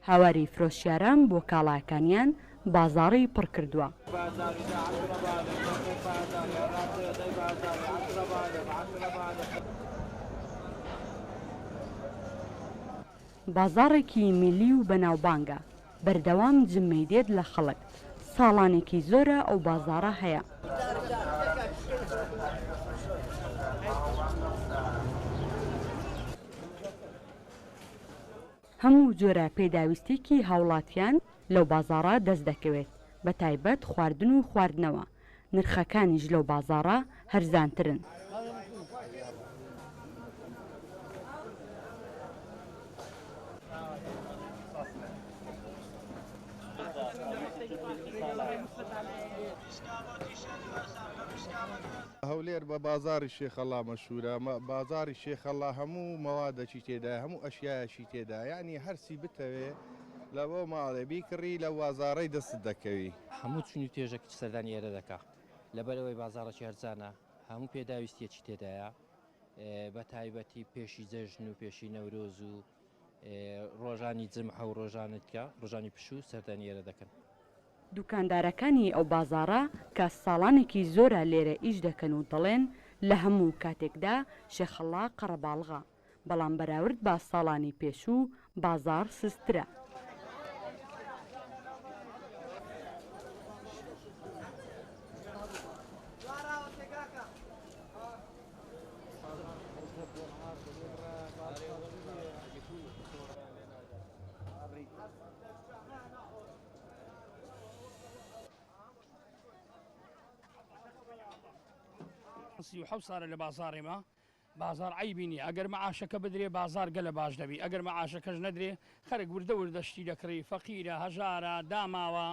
هاواری فرۆشیاران بۆ کاڵاکانیان بازاڕی پڕ کردووە. بازاڕێکی میلی و بەناوبانگە، بەردەوام جمەی دێت لە خەڵک. ساڵانێکی زۆرە ئەو بازاڕە هەیە. هەموو جۆرە پێداویستێکی هاوڵاتیان لەو بازاڕە دەست دەکەوێت، بە تایبەت خواردن و خواردنەوە. نرخەکانیش لەو بازاڕە هەرزانترن. هەولێر بە بازاری شێخەڵا مەشهورە. بازاری شێخەڵا هەموو مەوادەکی تێدا، هەموو ئەشیایەکی تێدا، یعنی هەرسی بتەوێ لەوە ماڵێ بیکڕی لە وازارەی دەست دەکەوی. هەموو چنی توێژێکی سەردانی ئێرە دەکا لەبەرەوەی بازاڕێکی هەرزانە، هەموو پێداویستیەکی تێدایە، بە تایبەتی پێشی جەژن و پێشی نەورۆز و ڕۆژانی جمعە و ڕۆژانی پشوو سەردانی ئێرە دەکەن. دوکاندارەکانی ئەو بازاڕە کە ساڵانێکی زۆرە لێرە ئیش دەکەن و دەڵێن لە هەموو کاتێکدا شێخەڵا قەرەباڵغا، بەڵام بەراورد با ساڵانی پێشوو بازاڕ سسترە. حەوت ساڵە لە بازاڕێمە، بازار عیبینی ئەگەر مەعاشەکە بدرێ بازار گەلە باش دەبی، ئەگەر مەعاشەکەش نەدرێ خەرک وردە وردەشتی دەکڕی، فەقیرە، هەژارە، داماوە.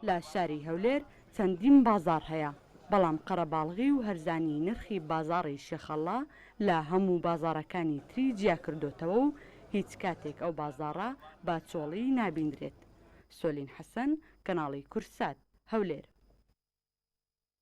لە شاری هەولێر چەندین بازار هەیە، بەڵام قەرەباڵغی و هەرزانی نرخی بازاڕی شێخەڵا لە هەموو بازاڕەکانی تری جیا کردوتەوە و هیچ کاتێک ئەو بازاڕە با چۆڵی نابیندرێت. سۆلین حەسەن، کەناڵی کورسات، هەولێر.